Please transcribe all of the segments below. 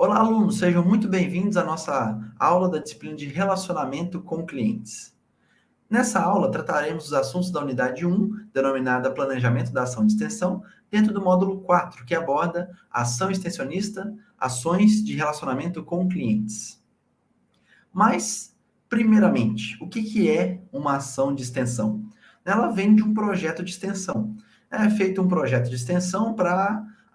Olá, alunos, sejam muito bem-vindos à nossa aula da disciplina de relacionamento com clientes. Nessa aula, trataremos os assuntos da unidade 1, denominada Planejamento da Ação de Extensão, dentro do módulo 4, que aborda ação extensionista, ações de relacionamento com clientes. Mas, primeiramente, o que é uma ação de extensão? Ela vem de um projeto de extensão. É feito um projeto de extensão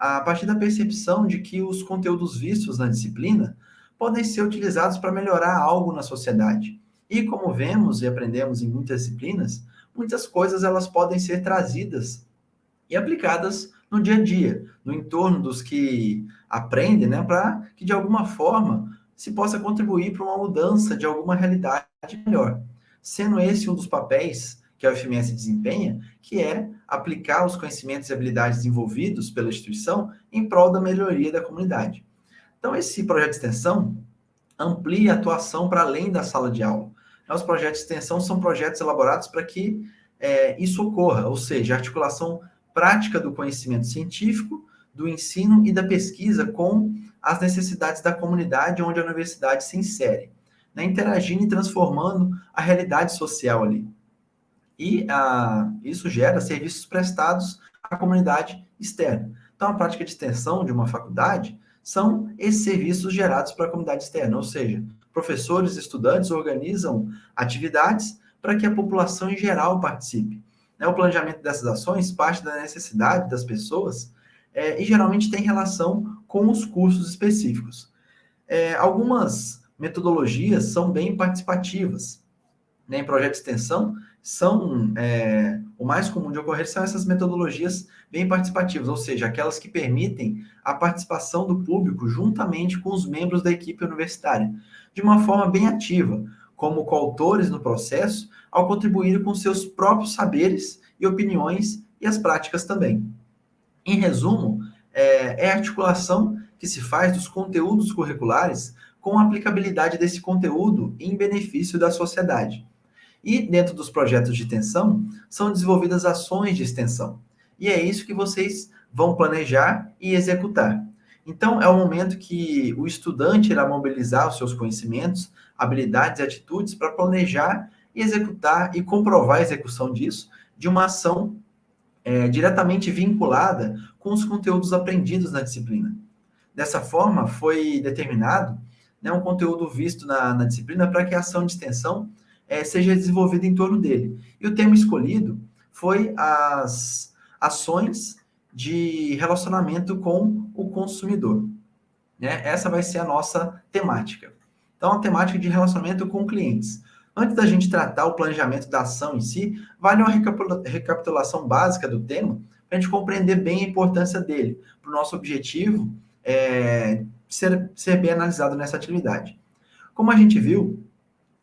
a partir da percepção de que os conteúdos vistos na disciplina podem ser utilizados para melhorar algo na sociedade. E como vemos e aprendemos em muitas disciplinas, muitas coisas elas podem ser trazidas e aplicadas no dia a dia, no entorno dos que aprendem, né, para que de alguma forma se possa contribuir para uma mudança de alguma realidade melhor. Sendo esse um dos papéis que a UFMS desempenha, que é aplicar os conhecimentos e habilidades desenvolvidos pela instituição em prol da melhoria da comunidade. Então, esse projeto de extensão amplia a atuação para além da sala de aula. Os projetos de extensão são projetos elaborados para que isso ocorra, ou seja, a articulação prática do conhecimento científico, do ensino e da pesquisa com as necessidades da comunidade onde a universidade se insere, né, interagindo e transformando a realidade social ali. E isso gera serviços prestados à comunidade externa. Então, a prática de extensão de uma faculdade são esses serviços gerados para a comunidade externa, ou seja, professores e estudantes organizam atividades para que a população em geral participe. O planejamento dessas ações parte da necessidade das pessoas e geralmente tem relação com os cursos específicos. Algumas metodologias são bem participativas, né, em projeto de extensão, o mais comum de ocorrer são essas metodologias bem participativas, ou seja, aquelas que permitem a participação do público juntamente com os membros da equipe universitária, de uma forma bem ativa, como coautores no processo, ao contribuir com seus próprios saberes e opiniões e as práticas também. Em resumo, é a articulação que se faz dos conteúdos curriculares com a aplicabilidade desse conteúdo em benefício da sociedade. E dentro dos projetos de extensão, são desenvolvidas ações de extensão. E é isso que vocês vão planejar e executar. Então, é o momento que o estudante irá mobilizar os seus conhecimentos, habilidades e atitudes para planejar e executar e comprovar a execução disso de uma ação diretamente vinculada com os conteúdos aprendidos na disciplina. Dessa forma, foi determinado, né, um conteúdo visto na disciplina para que a ação de extensão seja desenvolvida em torno dele. E o tema escolhido foi as ações de relacionamento com o consumidor. Né? Essa vai ser a nossa temática. Então, a temática de relacionamento com clientes. Antes da gente tratar o planejamento da ação em si, vale uma recapitulação básica do tema, para a gente compreender bem a importância dele, para o nosso objetivo ser bem analisado nessa atividade. Como a gente viu,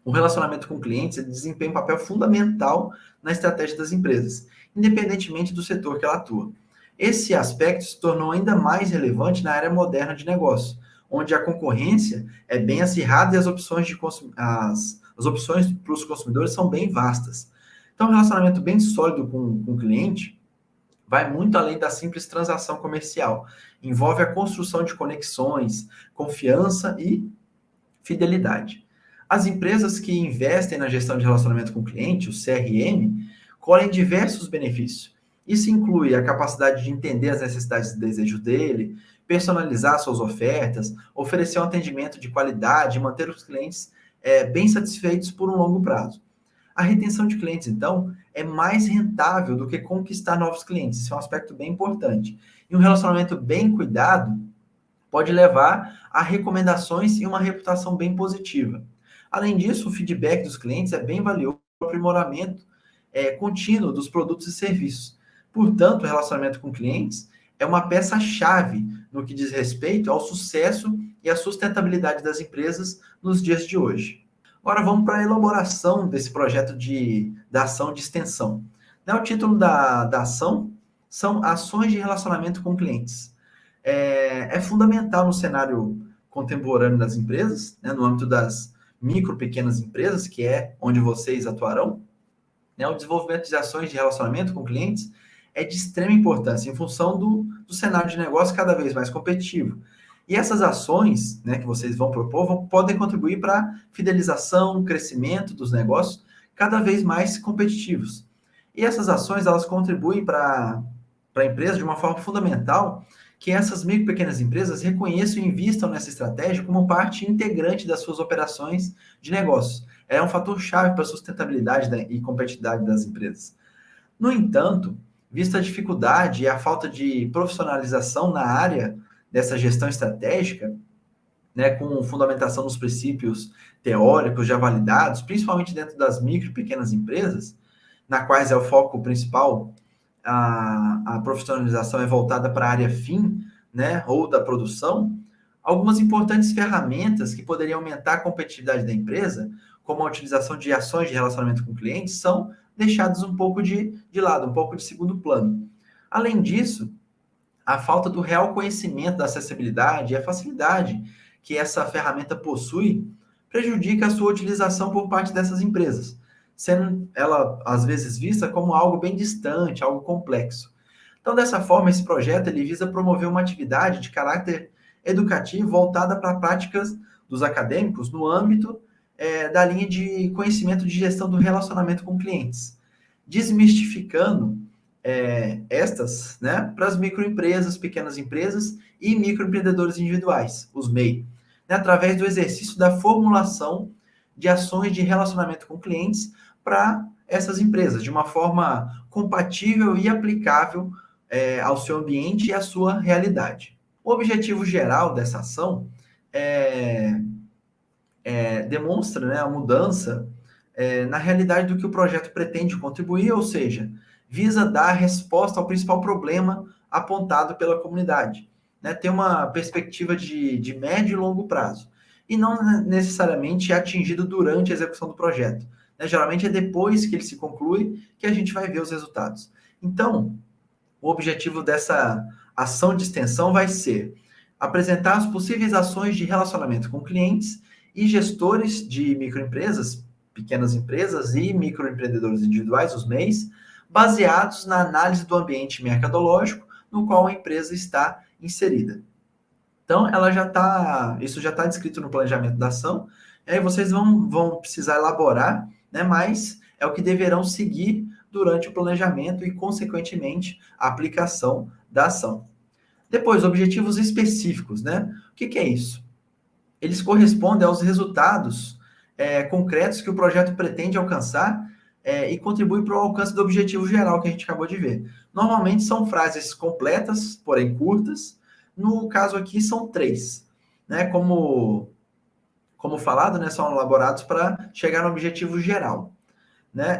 o relacionamento com clientes desempenha um papel fundamental na estratégia das empresas, independentemente do setor que ela atua. Esse aspecto se tornou ainda mais relevante na era moderna de negócio, onde a concorrência é bem acirrada e as opções para os consumidores são bem vastas. Então, um relacionamento bem sólido com o cliente vai muito além da simples transação comercial. Envolve a construção de conexões, confiança e fidelidade. As empresas que investem na gestão de relacionamento com o cliente, o CRM, colhem diversos benefícios. Isso inclui a capacidade de entender as necessidades e desejos dele, personalizar suas ofertas, oferecer um atendimento de qualidade e manter os clientes bem satisfeitos por um longo prazo. A retenção de clientes, então, é mais rentável do que conquistar novos clientes. Isso é um aspecto bem importante. E um relacionamento bem cuidado pode levar a recomendações e uma reputação bem positiva. Além disso, o feedback dos clientes é bem valioso para o aprimoramento contínuo dos produtos e serviços. Portanto, o relacionamento com clientes é uma peça-chave no que diz respeito ao sucesso e à sustentabilidade das empresas nos dias de hoje. Agora vamos para a elaboração desse projeto da ação de extensão. O título da ação são Ações de Relacionamento com Clientes. É fundamental no cenário contemporâneo das empresas, né, no âmbito das micro, pequenas empresas, que é onde vocês atuarão, né, o desenvolvimento de ações de relacionamento com clientes é de extrema importância em função do cenário de negócio cada vez mais competitivo. E essas ações, né, que vocês vão propor podem contribuir para a fidelização, crescimento dos negócios cada vez mais competitivos. E essas ações, elas contribuem para a empresa de uma forma fundamental, que essas micro e pequenas empresas reconheçam e invistam nessa estratégia como parte integrante das suas operações de negócios. É um fator chave para a sustentabilidade e competitividade das empresas. No entanto, vista a dificuldade e a falta de profissionalização na área dessa gestão estratégica, né, com fundamentação nos princípios teóricos já validados, principalmente dentro das micro e pequenas empresas, na quais é o foco principal, a profissionalização é voltada para a área fim, né, ou da produção, algumas importantes ferramentas que poderiam aumentar a competitividade da empresa, como a utilização de ações de relacionamento com clientes, são deixadas um pouco de lado, um pouco de segundo plano. Além disso, a falta do real conhecimento da acessibilidade e a facilidade que essa ferramenta possui prejudica a sua utilização por parte dessas empresas, sendo ela, às vezes, vista como algo bem distante, algo complexo. Então, dessa forma, esse projeto ele visa promover uma atividade de caráter educativo voltada para práticas dos acadêmicos no âmbito da linha de conhecimento de gestão do relacionamento com clientes, desmistificando estas, né, para as microempresas, pequenas empresas e microempreendedores individuais, os MEI, né, através do exercício da formulação de ações de relacionamento com clientes para essas empresas, de uma forma compatível e aplicável ao seu ambiente e à sua realidade. O objetivo geral dessa ação demonstra, né, a mudança na realidade do que o projeto pretende contribuir, ou seja, visa dar resposta ao principal problema apontado pela comunidade, né? Ter uma perspectiva de médio e longo prazo, e não necessariamente é atingido durante a execução do projeto, né? Geralmente é depois que ele se conclui que a gente vai ver os resultados. Então, o objetivo dessa ação de extensão vai ser apresentar as possíveis ações de relacionamento com clientes e gestores de microempresas, pequenas empresas e microempreendedores individuais, os MEIs, baseados na análise do ambiente mercadológico no qual a empresa está inserida. Então, isso já está descrito no planejamento da ação, e aí vocês vão precisar elaborar, né, mas é o que deverão seguir durante o planejamento e, consequentemente, a aplicação da ação. Depois, objetivos específicos, né? O que é isso? Eles correspondem aos resultados concretos que o projeto pretende alcançar e contribui para o alcance do objetivo geral que a gente acabou de ver. Normalmente são frases completas, porém curtas. No caso aqui são 3, né? Como falado, né? São elaborados para chegar no objetivo geral, né?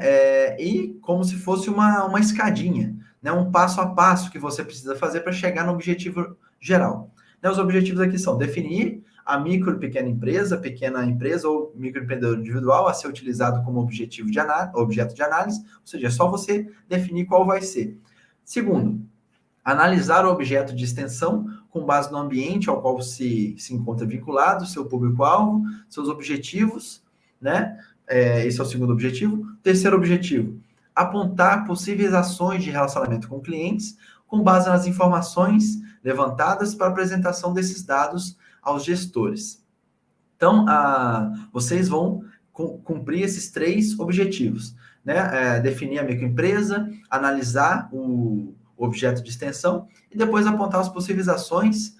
E como se fosse uma escadinha, né? Um passo a passo que você precisa fazer para chegar no objetivo geral. Né? Os objetivos aqui são definir a micro e pequena empresa ou microempreendedor individual a ser utilizado como objeto de análise, ou seja, é só você definir qual vai ser. Segundo, analisar o objeto de extensão com base no ambiente ao qual se encontra vinculado, seu público-alvo, seus objetivos, né? Esse é o segundo objetivo. Terceiro objetivo, apontar possíveis ações de relacionamento com clientes com base nas informações levantadas para a apresentação desses dados aos gestores. Então, vocês vão cumprir esses 3 objetivos, né? Definir a microempresa, analisar o objeto de extensão e depois apontar as possíveis ações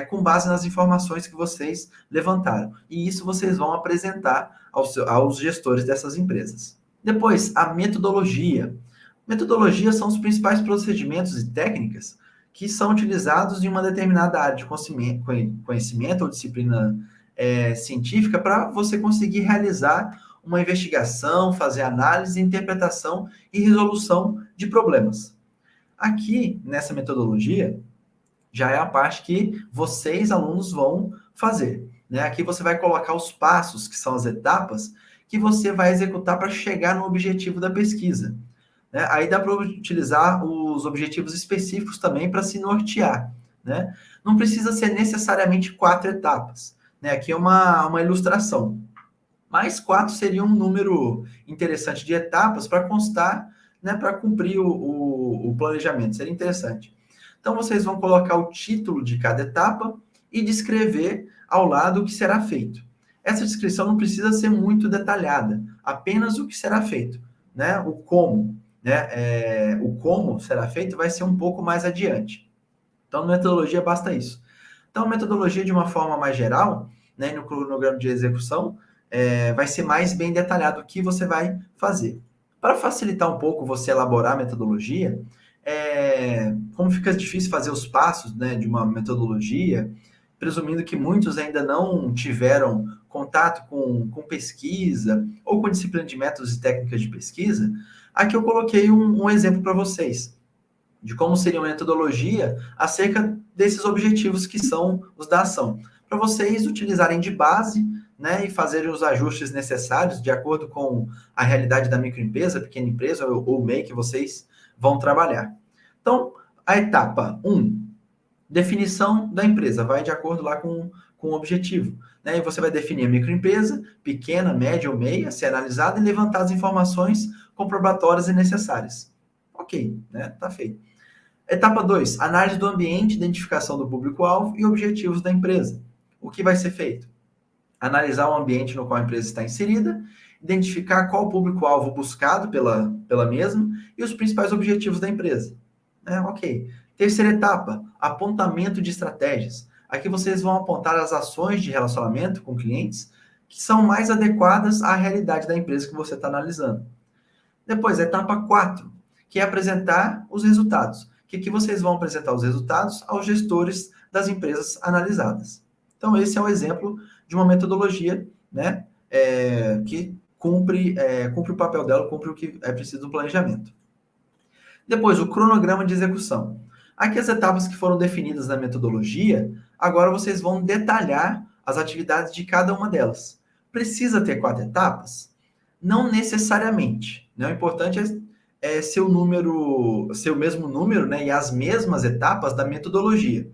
com base nas informações que vocês levantaram. E isso vocês vão apresentar aos gestores dessas empresas. Depois, a metodologia. Metodologia são os principais procedimentos e técnicas que são utilizados em uma determinada área de conhecimento ou disciplina científica para você conseguir realizar uma investigação, fazer análise, interpretação e resolução de problemas. Aqui, nessa metodologia, já é a parte que vocês, alunos, vão fazer, né? Aqui você vai colocar os passos, que são as etapas, que você vai executar para chegar no objetivo da pesquisa. Né? Aí dá para utilizar os objetivos específicos também para se nortear. Né? Não precisa ser necessariamente 4 etapas. Né? Aqui é uma ilustração. Mas 4 seria um número interessante de etapas para constar, né, para cumprir o planejamento. Seria interessante. Então, vocês vão colocar o título de cada etapa e descrever ao lado o que será feito. Essa descrição não precisa ser muito detalhada, apenas o que será feito, né? O como, né? O como será feito vai ser um pouco mais adiante. Então, na metodologia basta isso. Então, a metodologia, de uma forma mais geral, né, no cronograma de execução, vai ser mais bem detalhado o que você vai fazer. Para facilitar um pouco você elaborar a metodologia, como fica difícil fazer os passos, né, de uma metodologia, presumindo que muitos ainda não tiveram contato com pesquisa ou com disciplina de métodos e técnicas de pesquisa, aqui eu coloquei um exemplo para vocês de como seria uma metodologia acerca desses objetivos que são os da ação, para vocês utilizarem de base, né, e fazerem os ajustes necessários de acordo com a realidade da microempresa, pequena empresa ou MEI que vocês vão trabalhar. Então, a etapa 1, definição da empresa, vai de acordo lá com o objetivo. Né? E você vai definir a microempresa, pequena, média ou MEI, a ser analisada e levantar as informações comprobatórias e necessárias. Ok, né? Tá feito. Etapa 2, análise do ambiente, identificação do público-alvo e objetivos da empresa. O que vai ser feito? Analisar o ambiente no qual a empresa está inserida, identificar qual o público-alvo buscado pela mesma e os principais objetivos da empresa. Ok. Terceira etapa, apontamento de estratégias. Aqui vocês vão apontar as ações de relacionamento com clientes que são mais adequadas à realidade da empresa que você está analisando. Depois, etapa 4, que é apresentar os resultados. Que aqui vocês vão apresentar os resultados aos gestores das empresas analisadas. Então, esse é um exemplo de uma metodologia, né, que cumpre o papel dela, cumpre o que é preciso do planejamento. Depois, o cronograma de execução. Aqui as etapas que foram definidas na metodologia, agora vocês vão detalhar as atividades de cada uma delas. Precisa ter 4 etapas? Não necessariamente. Né? O importante é ser o mesmo número, né, e as mesmas etapas da metodologia.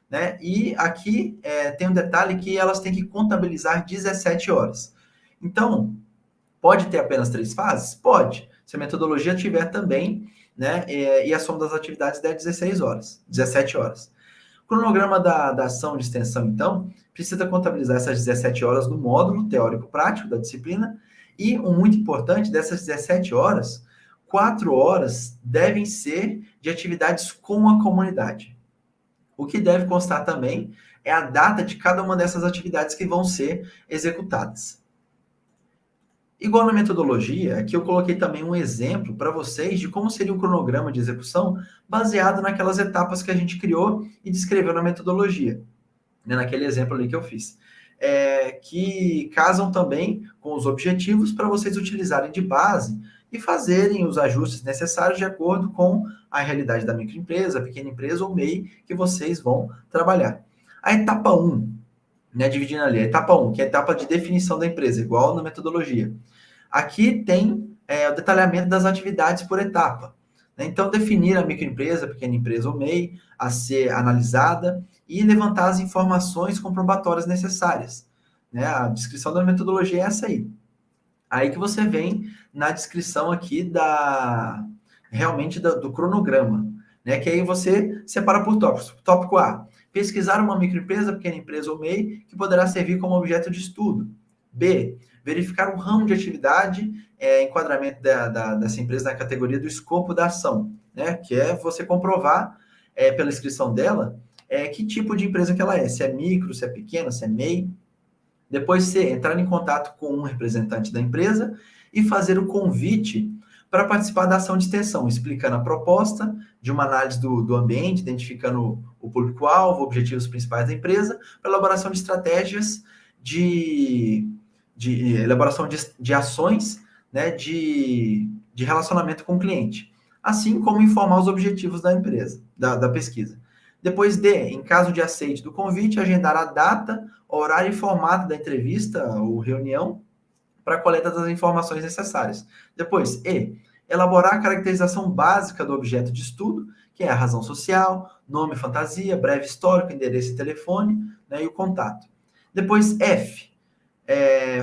Né? E aqui tem um detalhe que elas têm que contabilizar 17 horas. Então, pode ter apenas 3 fases? Pode. Se a metodologia tiver também, né, e a soma das atividades der 17 horas. O cronograma da ação de extensão, então, precisa contabilizar essas 17 horas no módulo teórico-prático da disciplina, e um muito importante, dessas 17 horas, 4 horas devem ser de atividades com a comunidade. O que deve constar também é a data de cada uma dessas atividades que vão ser executadas. Igual na metodologia, aqui eu coloquei também um exemplo para vocês de como seria o cronograma de execução baseado naquelas etapas que a gente criou e descreveu na metodologia, né, naquele exemplo ali que eu fiz. Que casam também com os objetivos para vocês utilizarem de base e fazerem os ajustes necessários de acordo com a realidade da microempresa, pequena empresa ou MEI que vocês vão trabalhar. A etapa 1, né, dividindo ali, a etapa 1, que é a etapa de definição da empresa, igual na metodologia. Aqui tem o detalhamento das atividades por etapa. Né? Então, definir a microempresa, pequena empresa ou MEI, a ser analisada e levantar as informações comprobatórias necessárias. Né? A descrição da metodologia é essa aí. Aí que você vem na descrição aqui realmente do cronograma, né? Que aí você separa por tópicos. Tópico A, pesquisar uma microempresa, pequena empresa ou MEI, que poderá servir como objeto de estudo. B, verificar o ramo de atividade, enquadramento dessa empresa na categoria do escopo da ação, né? Que é você comprovar, pela inscrição dela, que tipo de empresa que ela é, se é micro, se é pequena, se é MEI. Depois, C, entrar em contato com um representante da empresa e fazer o convite para participar da ação de extensão, explicando a proposta de uma análise do ambiente, identificando o público-alvo, objetivos principais da empresa, para elaboração de estratégias de elaboração de ações, né, de relacionamento com o cliente, assim como informar os objetivos da empresa, da pesquisa. Depois D, em caso de aceite do convite, agendar a data, horário e formato da entrevista ou reunião para a coleta das informações necessárias. Depois E, elaborar a caracterização básica do objeto de estudo, que é a razão social, nome, fantasia, breve histórico, endereço e telefone, né, e o contato. Depois F,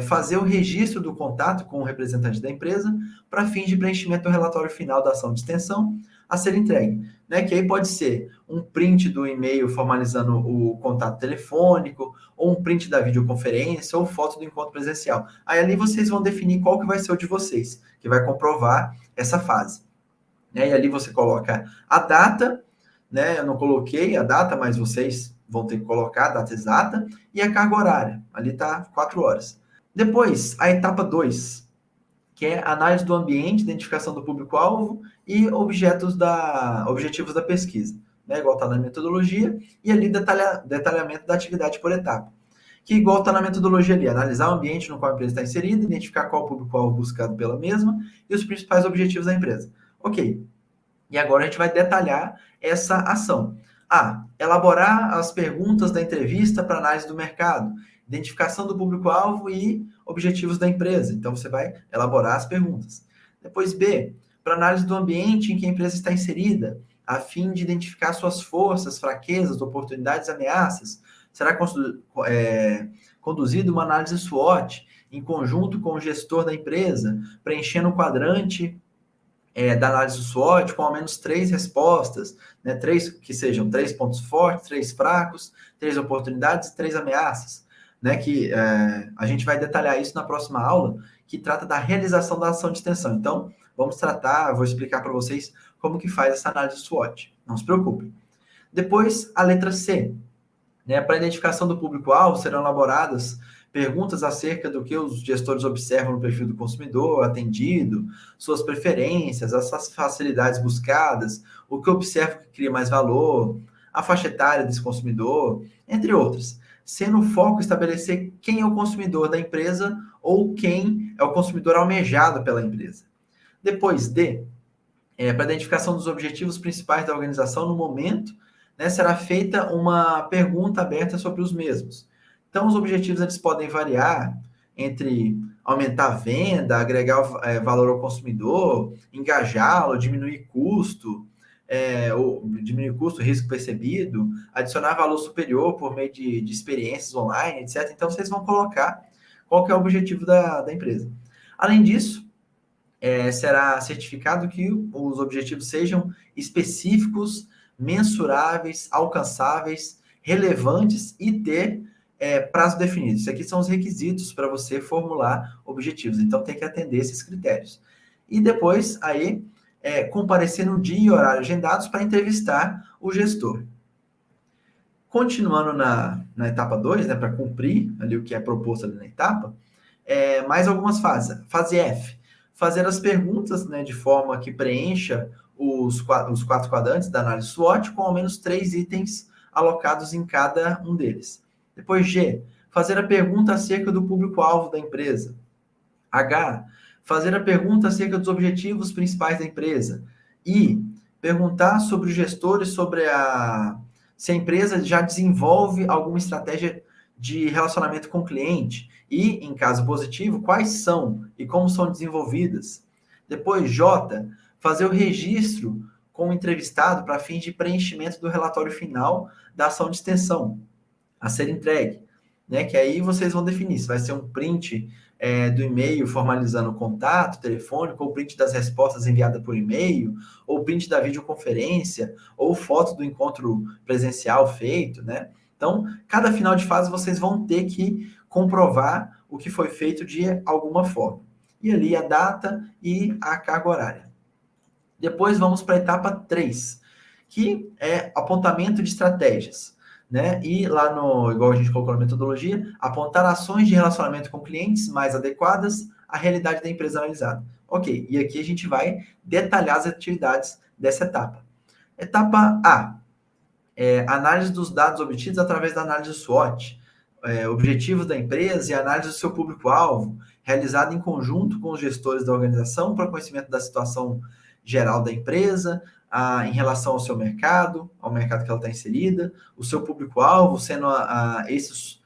fazer o registro do contato com o representante da empresa para fins de preenchimento do relatório final da ação de extensão a ser entregue. né? Que aí pode ser um print do e-mail formalizando o contato telefônico, ou um print da videoconferência, ou foto do encontro presencial. Aí ali vocês vão definir qual que vai ser o de vocês, que vai comprovar essa fase. Né? E ali você coloca a data, né? Eu não coloquei a data, mas vocês vão ter que colocar a data exata, e a carga horária. Ali está 4 horas. Depois, a etapa 2, que é análise do ambiente, identificação do público-alvo e objetivos da pesquisa. Né? Igual está na metodologia, e ali detalhamento da atividade por etapa. Que igual está na metodologia ali, analisar o ambiente no qual a empresa está inserida, identificar qual o público-alvo buscado pela mesma e os principais objetivos da empresa. Ok. E agora a gente vai detalhar essa ação. Elaborar as perguntas da entrevista para análise do mercado, identificação do público-alvo e objetivos da empresa. Então, você vai elaborar as perguntas. Depois, B, para análise do ambiente em que a empresa está inserida, a fim de identificar suas forças, fraquezas, oportunidades e ameaças. Será conduzida uma análise SWOT em conjunto com o gestor da empresa, preenchendo o quadrante da análise do SWOT com ao menos 3 respostas, né? 3 que sejam 3 pontos fortes, 3 fracos, 3 oportunidades e 3 ameaças, né? Que a gente vai detalhar isso na próxima aula, que trata da realização da ação de extensão. Então, vou explicar para vocês como que faz essa análise do SWOT. Não se preocupem. Depois, a letra C, né? Para a identificação do público-alvo, serão elaboradas perguntas acerca do que os gestores observam no perfil do consumidor atendido, suas preferências, as facilidades buscadas, o que observa que cria mais valor, a faixa etária desse consumidor, entre outras. Sendo o foco estabelecer quem é o consumidor da empresa ou quem é o consumidor almejado pela empresa. Depois, D, para a identificação dos objetivos principais da organização no momento, né, será feita uma pergunta aberta sobre os mesmos. Então, os objetivos eles podem variar entre aumentar a venda, agregar valor ao consumidor, engajá-lo, diminuir custo, risco percebido, adicionar valor superior por meio de experiências online, etc. Então, vocês vão colocar qual que é o objetivo da empresa. Além disso, será certificado que os objetivos sejam específicos, mensuráveis, alcançáveis, relevantes e ter prazo definido. Isso aqui são os requisitos para você formular objetivos. Então, tem que atender esses critérios. E depois, aí, comparecer no dia e horário agendados para entrevistar o gestor. Continuando na etapa 2, né, para cumprir ali o que é proposto ali na etapa, mais algumas fases. Fase F, fazer as perguntas, né, de forma que preencha os 4 quadrantes da análise SWOT com ao menos 3 itens alocados em cada um deles. Depois, G, fazer a pergunta acerca do público-alvo da empresa. H, fazer a pergunta acerca dos objetivos principais da empresa. I, perguntar sobre os gestores, se a empresa já desenvolve alguma estratégia de relacionamento com o cliente. E, em caso positivo, quais são e como são desenvolvidas. Depois, J, fazer o registro com o entrevistado para fins de preenchimento do relatório final da ação de extensão a ser entregue, né? Que aí vocês vão definir se vai ser um print do e-mail formalizando o contato telefônico, ou print das respostas enviadas por e-mail, ou print da videoconferência, ou foto do encontro presencial feito, né? Então, cada final de fase vocês vão ter que comprovar o que foi feito de alguma forma. E ali a data e a carga horária. Depois vamos para a etapa 3, que é apontamento de estratégias. Né? E lá igual a gente colocou na metodologia, apontar ações de relacionamento com clientes mais adequadas à realidade da empresa analisada. Ok, e aqui a gente vai detalhar as atividades dessa etapa. Etapa A, análise dos dados obtidos através da análise SWOT, objetivos da empresa e análise do seu público-alvo, realizada em conjunto com os gestores da organização para conhecimento da situação geral da empresa, em relação ao seu mercado, ao mercado que ela está inserida, o seu público-alvo, sendo esses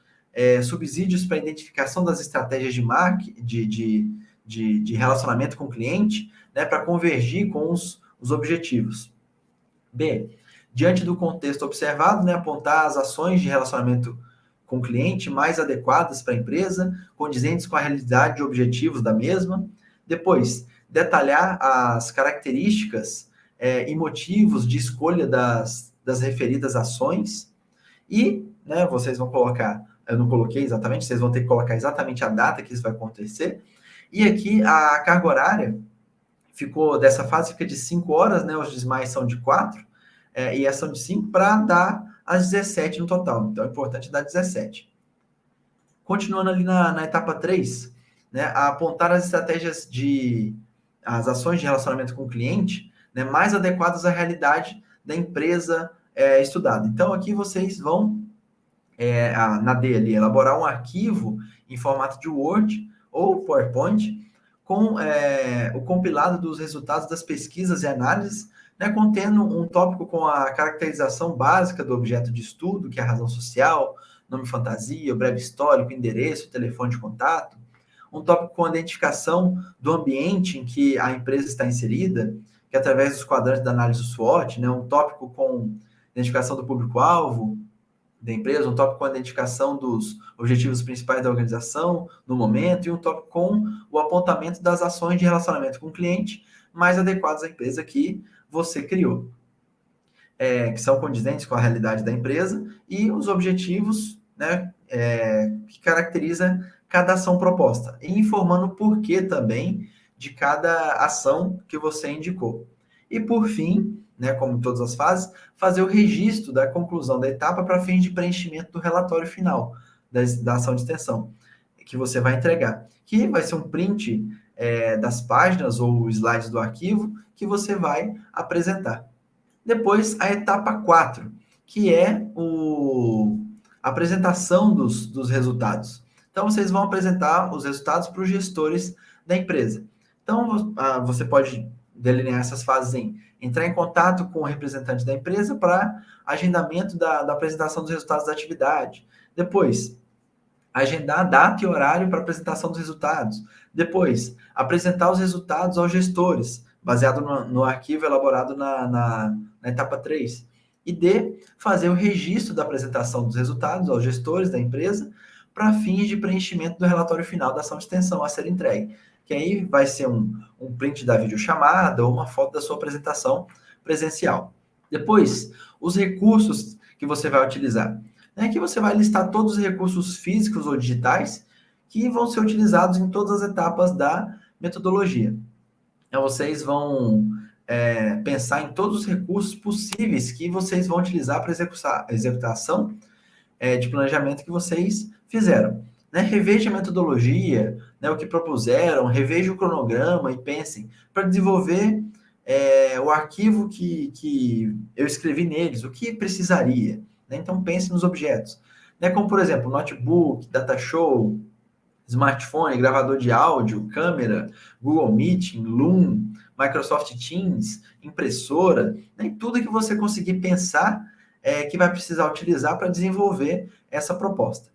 subsídios para a identificação das estratégias de marketing, de relacionamento com o cliente, né, para convergir com os objetivos. B, diante do contexto observado, né, apontar as ações de relacionamento com o cliente mais adequadas para a empresa, condizentes com a realidade de objetivos da mesma. Depois, detalhar as características e motivos de escolha das referidas ações. E, né, vocês vão colocar, eu não coloquei exatamente, vocês vão ter que colocar exatamente a data que isso vai acontecer. E aqui a carga horária dessa fase fica de 5 horas, né? Os demais são de 4, e essa são de 5 para dar as 17 no total. Então é importante dar 17. Continuando ali na etapa 3, né, apontar as estratégias as ações de relacionamento com o cliente, né, mais adequadas à realidade da empresa estudada. Então, aqui vocês vão, na D ali, elaborar um arquivo em formato de Word ou PowerPoint com o compilado dos resultados das pesquisas e análises, né, contendo um tópico com a caracterização básica do objeto de estudo, que é a razão social, nome fantasia, o breve histórico, endereço, telefone de contato, um tópico com a identificação do ambiente em que a empresa está inserida, que é através dos quadrantes da análise do SWOT, né, um tópico com identificação do público-alvo da empresa, um tópico com a identificação dos objetivos principais da organização no momento, e um tópico com o apontamento das ações de relacionamento com o cliente mais adequadas à empresa que você criou, que são condizentes com a realidade da empresa, e os objetivos, né, que caracteriza cada ação proposta, e informando o porquê também de cada ação que você indicou. E por fim, né, como em todas as fases, fazer o registro da conclusão da etapa para fins de preenchimento do relatório final da ação de extensão, que você vai entregar, que vai ser um print das páginas ou slides do arquivo que você vai apresentar. Depois, a etapa 4, que é a apresentação dos resultados. Então, vocês vão apresentar os resultados para os gestores da empresa. Então, você pode delinear essas fases em entrar em contato com o representante da empresa para agendamento da apresentação dos resultados da atividade. Depois, agendar a data e horário para apresentação dos resultados. Depois, apresentar os resultados aos gestores, baseado no arquivo elaborado na etapa 3. E D, fazer o registro da apresentação dos resultados aos gestores da empresa para fins de preenchimento do relatório final da ação de extensão a ser entregue, que aí vai ser um print da videochamada ou uma foto da sua apresentação presencial. Depois, os recursos que você vai utilizar. Aqui você vai listar todos os recursos físicos ou digitais que vão ser utilizados em todas as etapas da metodologia. Então, vocês vão pensar em todos os recursos possíveis que vocês vão utilizar para executação de planejamento que vocês fizeram. Reveja a metodologia, o que propuseram, reveja o cronograma e pensem para desenvolver o arquivo que eu escrevi neles, o que precisaria. Então, pense nos objetos. Como, por exemplo, notebook, data show, smartphone, gravador de áudio, câmera, Google Meeting, Loom, Microsoft Teams, impressora, tudo que você conseguir pensar que vai precisar utilizar para desenvolver essa proposta.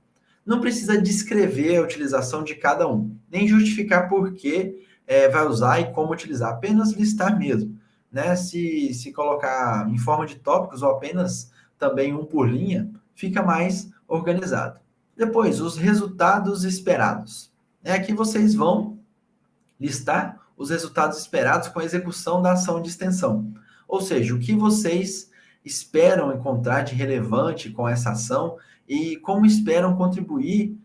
Não precisa descrever a utilização de cada um, nem justificar por que vai usar e como utilizar, apenas listar mesmo. Se colocar em forma de tópicos ou apenas também um por linha, fica mais organizado. Depois, os resultados esperados. Aqui vocês vão listar os resultados esperados com a execução da ação de extensão. Ou seja, o que vocês esperam encontrar de relevante com essa ação e como esperam contribuir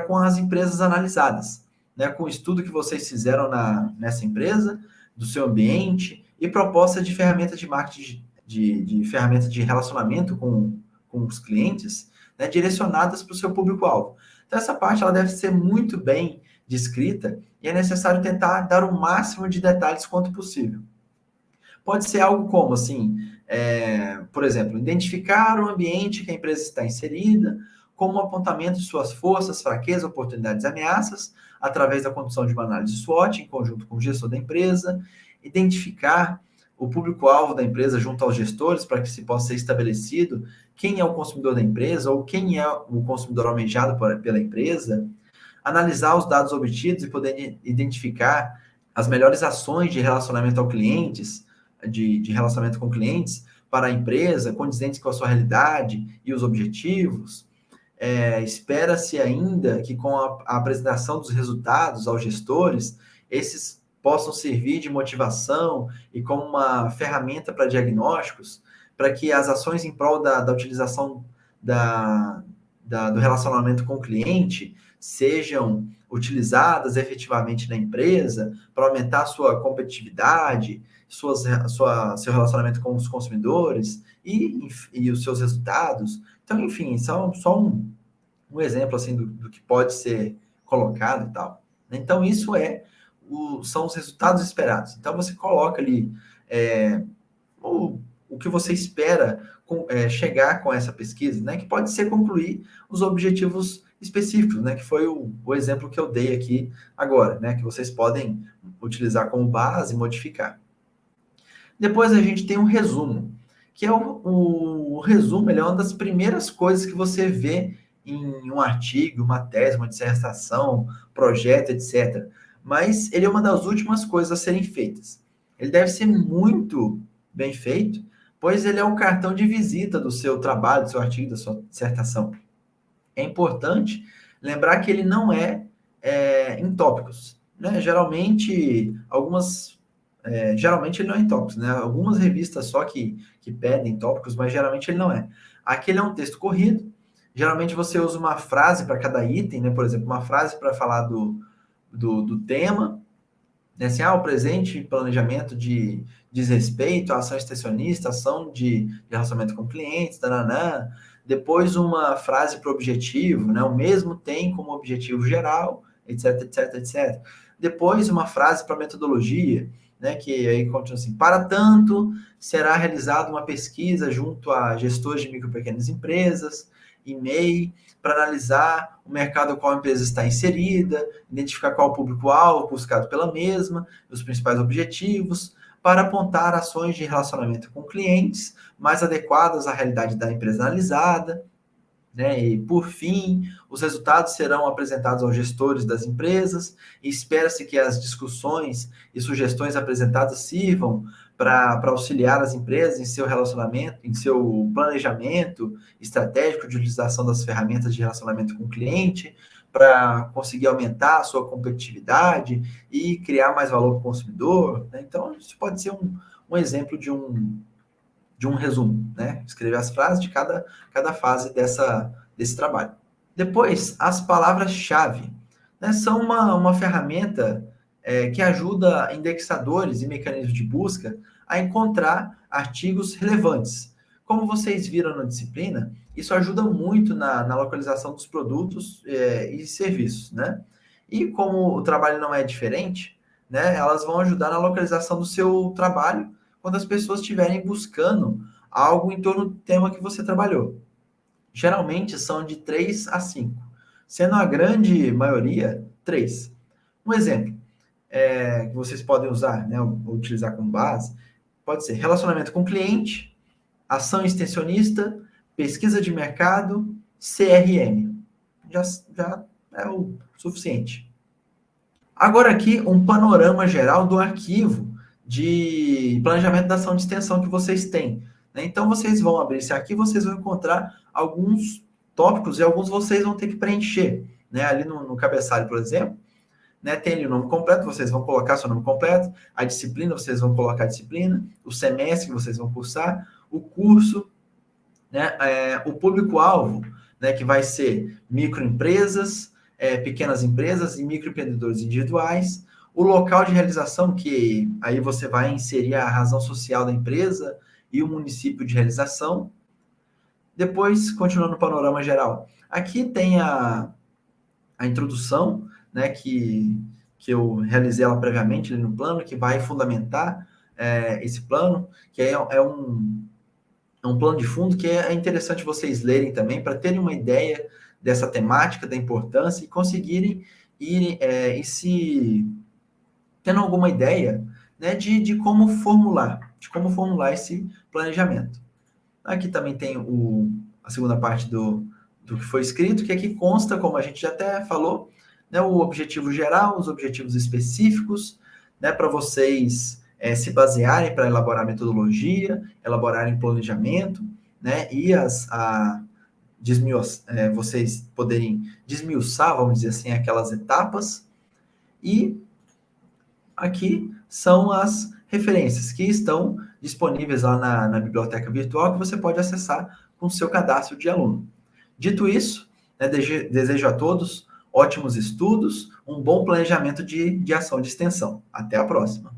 com as empresas analisadas, com o estudo que vocês fizeram nessa empresa, do seu ambiente e proposta de ferramenta de marketing, de ferramenta de relacionamento com os clientes, direcionadas para o seu público-alvo. Então, essa parte ela deve ser muito bem descrita e é necessário tentar dar o máximo de detalhes quanto possível. Pode ser algo como, assim, por exemplo, identificar o ambiente que a empresa está inserida, como um apontamento de suas forças, fraquezas, oportunidades e ameaças, através da condução de uma análise SWOT, em conjunto com o gestor da empresa, identificar o público-alvo da empresa junto aos gestores, para que se possa ser estabelecido quem é o consumidor da empresa ou quem é o consumidor almejado pela empresa, analisar os dados obtidos e poder identificar as melhores ações de relacionamento ao clientes, de relacionamento com clientes para a empresa, condizentes com a sua realidade e os objetivos. Espera-se ainda que com a apresentação dos resultados aos gestores, esses possam servir de motivação e como uma ferramenta para diagnósticos, para que as ações em prol da utilização do relacionamento com o cliente sejam utilizadas efetivamente na empresa para aumentar a sua competitividade, seu relacionamento com os consumidores e os seus resultados. Então, enfim, só um exemplo assim do que pode ser colocado e tal. Então, isso são os resultados esperados. Então, você coloca ali o que você espera chegar com essa pesquisa, né? Que pode ser concluir os objetivos específicos, né? Que foi o exemplo que eu dei aqui agora, né? Que vocês podem utilizar como base e modificar. Depois a gente tem um resumo, que é o resumo, ele é uma das primeiras coisas que você vê em um artigo, uma tese, uma dissertação, projeto, etc. Mas ele é uma das últimas coisas a serem feitas. Ele deve ser muito bem feito, pois ele é o cartão de visita do seu trabalho, do seu artigo, da sua dissertação. É importante lembrar que ele não é em tópicos, né? Geralmente ele não é em tópicos, né? Algumas revistas só que pedem tópicos, mas geralmente ele não é. Aqui ele é um texto corrido. Geralmente você usa uma frase para cada item, né? Por exemplo, uma frase para falar do tema, né? Assim, o presente planejamento diz respeito à ação extensionista, ação de relacionamento com clientes, tananã. Depois uma frase para o objetivo, né? O mesmo tem como objetivo geral, etc, etc, etc. Depois uma frase para metodologia, né, que aí continua assim: para tanto, será realizada uma pesquisa junto a gestores de micro e pequenas empresas, e-mail, para analisar o mercado no qual a empresa está inserida, identificar qual o público-alvo buscado pela mesma, os principais objetivos, para apontar ações de relacionamento com clientes mais adequadas à realidade da empresa analisada, né? E, por fim, os resultados serão apresentados aos gestores das empresas e espera-se que as discussões e sugestões apresentadas sirvam para auxiliar as empresas em seu relacionamento, em seu planejamento estratégico de utilização das ferramentas de relacionamento com o cliente, para conseguir aumentar a sua competitividade e criar mais valor para o consumidor, né? Então, isso pode ser um exemplo de um resumo, né? Escrever as frases de cada fase desse trabalho. Depois, as palavras-chave, né? São uma ferramenta que ajuda indexadores e mecanismos de busca a encontrar artigos relevantes. Como vocês viram na disciplina, isso ajuda muito na localização dos produtos e serviços, né? E como o trabalho não é diferente, né? Elas vão ajudar na localização do seu trabalho quando as pessoas estiverem buscando algo em torno do tema que você trabalhou. Geralmente são de 3 a 5, sendo a grande maioria 3. Um exemplo que vocês podem usar, né, ou utilizar como base, pode ser relacionamento com cliente, ação extensionista, pesquisa de mercado, CRM. Já é o suficiente. Agora aqui um panorama geral do arquivo de planejamento da ação de extensão que vocês têm, né? Então, vocês vão abrir esse arquivo, vocês vão encontrar alguns tópicos e alguns vocês vão ter que preencher, né? Ali no cabeçalho, por exemplo, né, tem ali o nome completo, vocês vão colocar seu nome completo, a disciplina, vocês vão colocar a disciplina, o semestre que vocês vão cursar, o curso, né, o público-alvo, né, que vai ser microempresas, pequenas empresas e microempreendedores individuais, o local de realização, que aí você vai inserir a razão social da empresa e o município de realização. Depois, continuando no panorama geral, aqui tem a introdução, né, que eu realizei ela previamente ali no plano, que vai fundamentar esse plano, que é um plano de fundo que é interessante vocês lerem também, para terem uma ideia dessa temática, da importância, e conseguirem ir se tendo alguma ideia, né, de como formular esse planejamento. Aqui também tem a segunda parte do que foi escrito, que aqui consta, como a gente já até falou, né, o objetivo geral, os objetivos específicos, né, para vocês se basearem para elaborar metodologia, elaborarem planejamento, né, e vocês poderem desmiuçar, vamos dizer assim, aquelas etapas. E Aqui são as referências que estão disponíveis lá na biblioteca virtual que você pode acessar com o seu cadastro de aluno. Dito isso, né, desejo a todos ótimos estudos, um bom planejamento de ação de extensão. Até a próxima!